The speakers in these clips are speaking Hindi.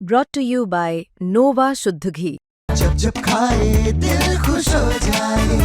brought to you by Nova शुद्ध घी। जब जब खाए दिल खुश हो जाए,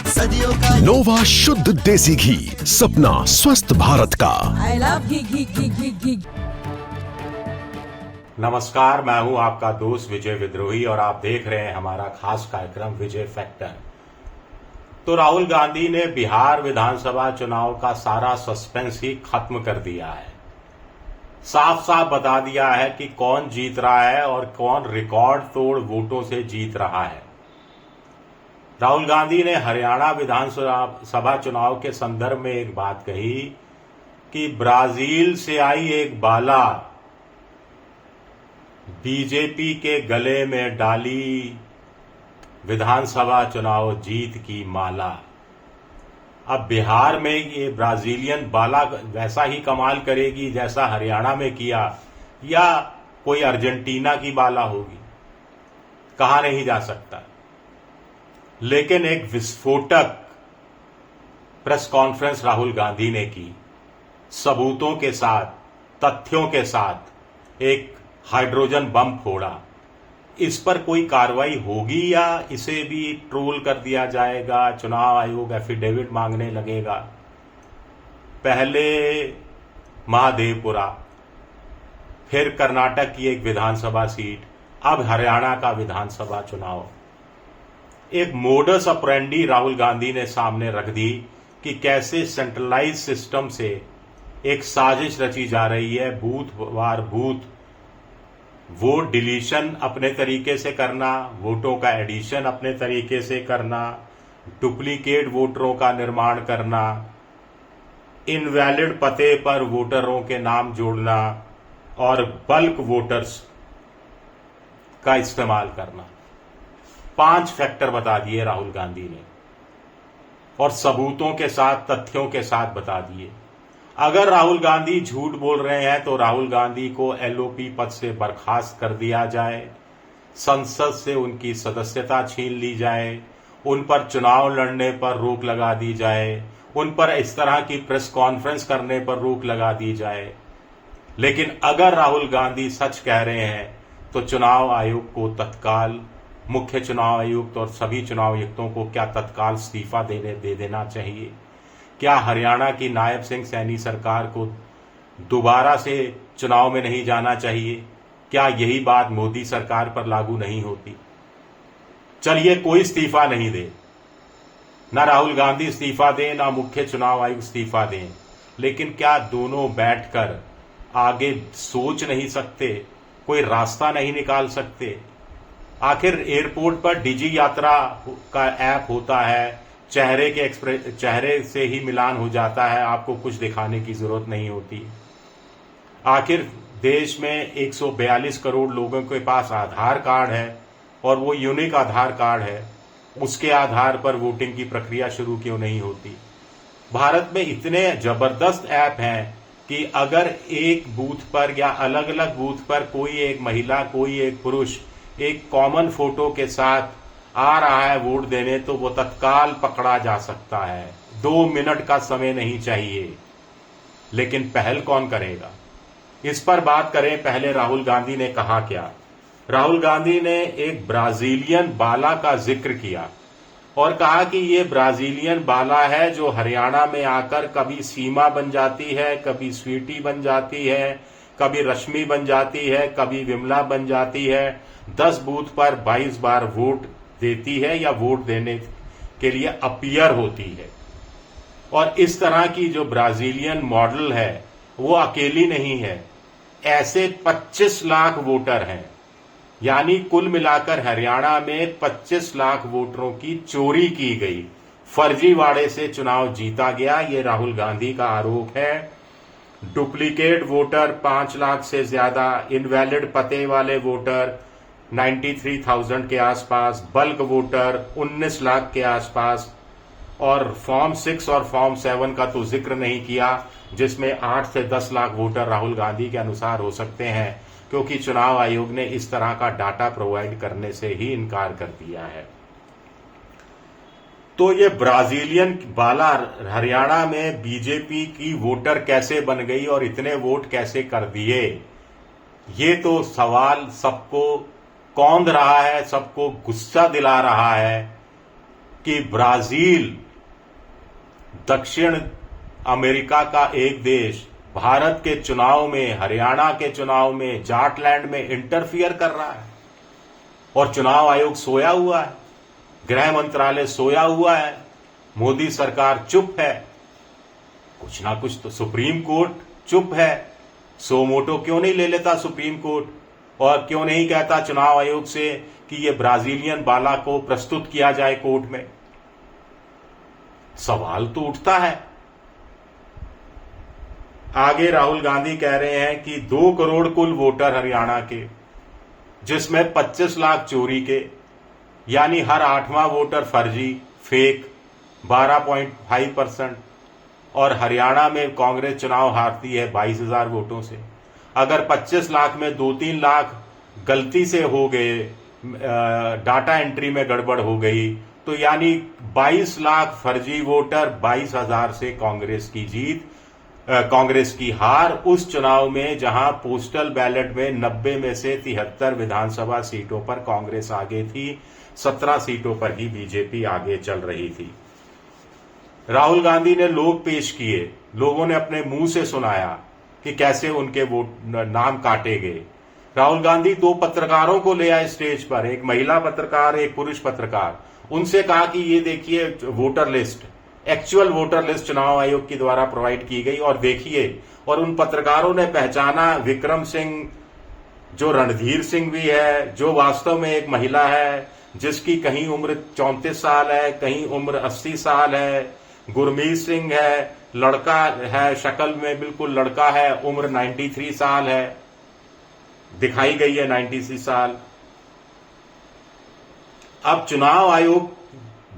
सदियों का नोवा शुद्ध देसी घी, सपना स्वस्थ भारत का। I love घी। नमस्कार, मैं हूं आपका दोस्त विजय विद्रोही और आप देख रहे हैं हमारा खास कार्यक्रम विजय फैक्टर। तो राहुल गांधी ने बिहार विधानसभा चुनाव का सारा सस्पेंस ही खत्म कर दिया है। साफ साफ बता दिया है कि कौन जीत रहा है और कौन रिकॉर्ड तोड़ वोटों से जीत रहा है। राहुल गांधी ने हरियाणा विधानसभा चुनाव के संदर्भ में एक बात कही कि ब्राजील से आई एक बाला बीजेपी के गले में डाली विधानसभा चुनाव जीत की माला। अब बिहार में ये ब्राजीलियन बाला वैसा ही कमाल करेगी जैसा हरियाणा में किया, या कोई अर्जेंटीना की बाला होगी, कहा नहीं जा सकता। लेकिन एक विस्फोटक प्रेस कॉन्फ्रेंस राहुल गांधी ने की, सबूतों के साथ, तथ्यों के साथ एक हाइड्रोजन बम फोड़ा। इस पर कोई कार्रवाई होगी या इसे भी ट्रोल कर दिया जाएगा, चुनाव आयोग एफिडेविट मांगने लगेगा। पहले महादेवपुरा, फिर कर्नाटक की एक विधानसभा सीट, अब हरियाणा का विधानसभा चुनाव। एक मोडस ऑपरेंडी राहुल गांधी ने सामने रख दी कि कैसे सेंट्रलाइज सिस्टम से एक साजिश रची जा रही है, बूथ वार बूथ वोट डिलीशन अपने तरीके से करना, वोटों का एडिशन अपने तरीके से करना, डुप्लीकेट वोटरों का निर्माण करना, इनवैलिड पते पर वोटरों के नाम जोड़ना और बल्क वोटर्स का इस्तेमाल करना। 5 फैक्टर बता दिए राहुल गांधी ने और सबूतों के साथ, तथ्यों के साथ बता दिए। अगर राहुल गांधी झूठ बोल रहे हैं तो राहुल गांधी को एलओपी पद से बर्खास्त कर दिया जाए, संसद से उनकी सदस्यता छीन ली जाए, उन पर चुनाव लड़ने पर रोक लगा दी जाए, उन पर इस तरह की प्रेस कॉन्फ्रेंस करने पर रोक लगा दी जाए। लेकिन अगर राहुल गांधी सच कह रहे हैं तो चुनाव आयोग को तत्काल, मुख्य चुनाव आयुक्त और सभी चुनाव आयुक्तों को क्या तत्काल इस्तीफा दे देना चाहिए? क्या हरियाणा की नायब सिंह सैनी सरकार को दोबारा से चुनाव में नहीं जाना चाहिए? क्या यही बात मोदी सरकार पर लागू नहीं होती? चलिए, कोई इस्तीफा नहीं दे, ना राहुल गांधी इस्तीफा दें, ना मुख्य चुनाव आयुक्त इस्तीफा दें, लेकिन क्या दोनों बैठकर आगे सोच नहीं सकते? कोई रास्ता नहीं निकाल सकते? आखिर एयरपोर्ट पर डिजी यात्रा का ऐप होता है, चेहरे से ही मिलान हो जाता है, आपको कुछ दिखाने की जरूरत नहीं होती। आखिर देश में 142 करोड़ लोगों के पास आधार कार्ड है और वो यूनिक आधार कार्ड है, उसके आधार पर वोटिंग की प्रक्रिया शुरू क्यों नहीं होती? भारत में इतने जबरदस्त ऐप हैं कि अगर एक बूथ पर या अलग अलग बूथ पर कोई एक महिला, कोई एक पुरुष एक कॉमन फोटो के साथ आ रहा है वोट देने, तो वो तत्काल पकड़ा जा सकता है। 2 मिनट का समय नहीं चाहिए। लेकिन पहल कौन करेगा? इस पर बात करें। पहले राहुल गांधी ने कहा क्या? राहुल गांधी ने एक ब्राजीलियन बाला का जिक्र किया और कहा कि ये ब्राजीलियन बाला है जो हरियाणा में आकर कभी सीमा बन जाती है, कभी स्वीटी बन जाती है, कभी रश्मि बन जाती है, कभी विमला बन जाती है। 10 बूथ पर 22 बार वोट देती है या वोट देने के लिए अपीयर होती है। और इस तरह की जो ब्राजीलियन मॉडल है वो अकेली नहीं है, ऐसे 25 लाख वोटर हैं। यानी कुल मिलाकर हरियाणा में 25 लाख वोटरों की चोरी की गई, फर्जीवाड़े से चुनाव जीता गया, ये राहुल गांधी का आरोप है। डुप्लीकेट वोटर 5 लाख से ज्यादा, इनवैलिड पते वाले वोटर 93,000 के आसपास, बल्क वोटर 19 लाख के आसपास, और फॉर्म 6 और फॉर्म 7 का तो जिक्र नहीं किया, जिसमें 8 से 10 लाख वोटर राहुल गांधी के अनुसार हो सकते हैं, क्योंकि चुनाव आयोग ने इस तरह का डाटा प्रोवाइड करने से ही इनकार कर दिया है। तो ये ब्राजीलियन बाला हरियाणा में बीजेपी की वोटर कैसे बन गई और इतने वोट कैसे कर दिए? ये तो सवाल सबको कौंध रहा है, सबको गुस्सा दिला रहा है कि ब्राजील, दक्षिण अमेरिका का एक देश, भारत के चुनाव में, हरियाणा के चुनाव में, जाटलैंड में इंटरफियर कर रहा है और चुनाव आयोग सोया हुआ है, गृह मंत्रालय सोया हुआ है, मोदी सरकार चुप है, कुछ ना कुछ तो सुप्रीम कोर्ट चुप है। सो मोटो क्यों नहीं ले लेता सुप्रीम कोर्ट और क्यों नहीं कहता चुनाव आयोग से कि ये ब्राजीलियन बाला को प्रस्तुत किया जाए कोर्ट में? सवाल तो उठता है। आगे राहुल गांधी कह रहे हैं कि 2 करोड़ कुल वोटर हरियाणा के, जिसमें 25 लाख चोरी के, यानी हर 8वां वोटर फर्जी, फेक, 12.5%। और हरियाणा में कांग्रेस चुनाव हारती है 22,000 वोटों से। अगर 25 लाख में 2-3 लाख गलती से हो गए, डाटा एंट्री में गड़बड़ हो गई, तो यानी 22 लाख फर्जी वोटर, 22,000 से कांग्रेस की जीत, कांग्रेस की हार उस चुनाव में जहां पोस्टल बैलेट में 90 में से 73 विधानसभा सीटों पर कांग्रेस आगे थी, 17 सीटों पर ही बीजेपी आगे चल रही थी। राहुल गांधी ने लोग पेश किए, लोगों ने अपने मुंह से सुनाया कि कैसे उनके वोट नाम काटे गए। राहुल गांधी 2 पत्रकारों को ले आए स्टेज पर, एक महिला पत्रकार, एक पुरुष पत्रकार। उनसे कहा कि ये देखिए voter list, actual voter list चुनाव आयोग के द्वारा प्रोवाइड की गई और देखिए। और उन पत्रकारों ने पहचाना विक्रम सिंह, जो रणधीर सिंह भी है, जो वास्तव में एक महिला है, जिसकी कहीं उम्र 34 साल है, कहीं उम्र 80 साल है। गुरमीत सिंह है, लड़का है, शक्ल में बिल्कुल लड़का है, उम्र 93 साल है, दिखाई गई है 93 साल। अब चुनाव आयोग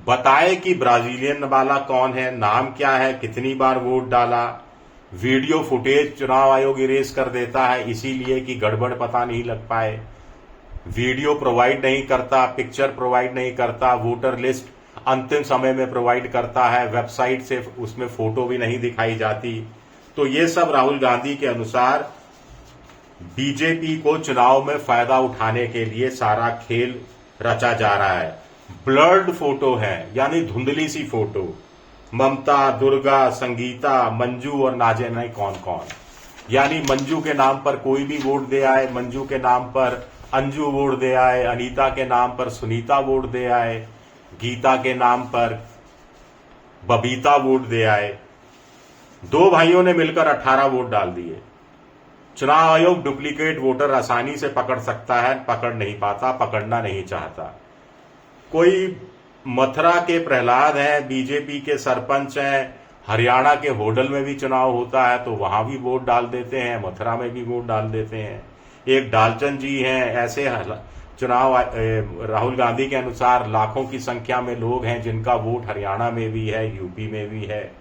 बताए कि ब्राजीलियन वाला कौन है, नाम क्या है, कितनी बार वोट डाला। वीडियो फुटेज चुनाव आयोग इरेज कर देता है, इसीलिए कि गड़बड़ पता नहीं लग पाए। वीडियो प्रोवाइड नहीं करता, पिक्चर प्रोवाइड नहीं करता, वोटर लिस्ट अंतिम समय में प्रोवाइड करता है, वेबसाइट से उसमें फोटो भी नहीं दिखाई जाती। तो ये सब राहुल गांधी के अनुसार बीजेपी को चुनाव में फायदा उठाने के लिए सारा खेल रचा जा रहा है। ब्लर्ड फोटो है, यानी धुंधली सी फोटो। ममता, दुर्गा, संगीता, मंजू और ना जाने कौन कौन, यानी मंजू के नाम पर कोई भी वोट दे आए, मंजू के नाम पर अंजू वोट दे आए, अनीता के नाम पर सुनीता वोट दे आए, गीता के नाम पर बबीता वोट दे आए। 2 भाइयों ने मिलकर 18 वोट डाल दिए। चुनाव आयोग डुप्लीकेट वोटर आसानी से पकड़ सकता है, पकड़ नहीं पाता, पकड़ना नहीं चाहता। कोई मथुरा के प्रहलाद हैं, बीजेपी के सरपंच हैं, हरियाणा के होडल में भी चुनाव होता है तो वहां भी वोट डाल देते हैं, मथुरा में भी वोट डाल देते हैं। एक डालचंद जी हैं, ऐसे चुनाव राहुल गांधी के अनुसार लाखों की संख्या में लोग हैं जिनका वोट हरियाणा में भी है, यूपी में भी है।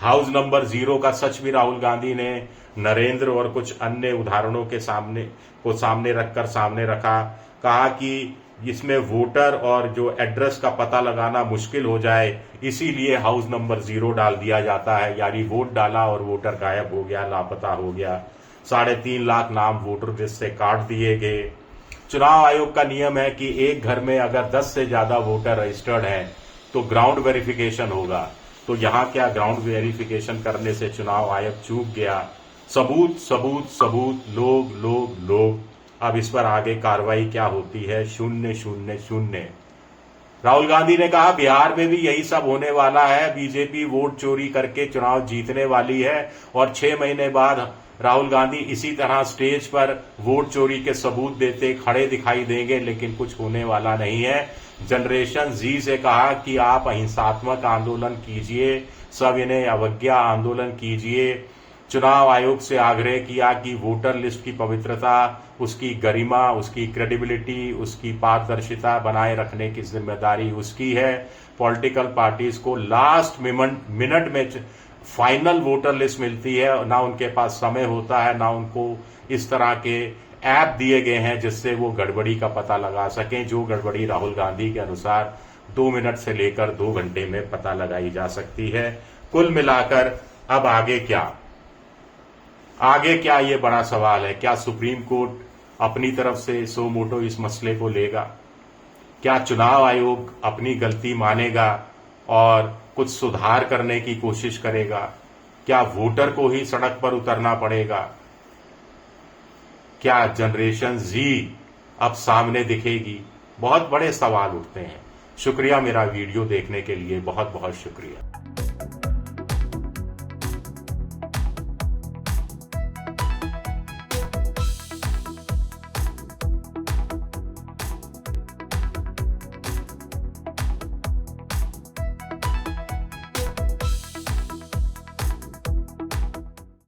हाउस नंबर 0 का सच भी राहुल गांधी ने नरेंद्र और कुछ अन्य उदाहरणों के सामने रखकर सामने रखा। कहा कि इसमें वोटर और जो एड्रेस का पता लगाना मुश्किल हो जाए, इसीलिए हाउस नंबर 0 डाल दिया जाता है, यानी वोट डाला और वोटर गायब हो गया, लापता हो गया। 3.5 लाख नाम वोटर लिस्ट से काट दिए गए। चुनाव आयोग का नियम है कि एक घर में अगर 10 से ज्यादा वोटर रजिस्टर्ड हैं तो ग्राउंड वेरिफिकेशन होगा। तो यहां क्या ग्राउंड वेरिफिकेशन करने से चुनाव आयोग चूक गया। सबूत सबूत सबूत, लोग लोग लोग। अब इस पर आगे कार्रवाई क्या होती है? 000। राहुल गांधी ने कहा बिहार में भी यही सब होने वाला है, बीजेपी वोट चोरी करके चुनाव जीतने वाली है और 6 महीने बाद राहुल गांधी इसी तरह स्टेज पर वोट चोरी के सबूत देते खड़े दिखाई देंगे, लेकिन कुछ होने वाला नहीं है। जनरेशन जी से कहा कि आप अहिंसात्मक आंदोलन कीजिए, सविनय अवज्ञा आंदोलन कीजिए। चुनाव आयोग से आग्रह किया कि वोटर लिस्ट की पवित्रता, उसकी गरिमा, उसकी क्रेडिबिलिटी, उसकी पारदर्शिता बनाए रखने की जिम्मेदारी उसकी है। पॉलिटिकल पार्टीज को लास्ट मिनट में फाइनल वोटर लिस्ट मिलती है, ना उनके पास समय होता है, ना उनको इस तरह के ऐप दिए गए हैं जिससे वो गड़बड़ी का पता लगा सकें, जो गड़बड़ी राहुल गांधी के अनुसार 2 मिनट से लेकर 2 घंटे में पता लगाई जा सकती है। कुल मिलाकर अब आगे क्या? आगे क्या ये बड़ा सवाल है, क्या सुप्रीम कोर्ट अपनी तरफ से सो मोटो इस मसले को लेगा? क्या चुनाव आयोग अपनी गलती मानेगा और कुछ सुधार करने की कोशिश करेगा? क्या वोटर को ही सड़क पर उतरना पड़ेगा? क्या जनरेशन जी अब सामने दिखेगी? बहुत बड़े सवाल उठते हैं। शुक्रिया मेरा वीडियो देखने के लिए, बहुत बहुत शुक्रिया।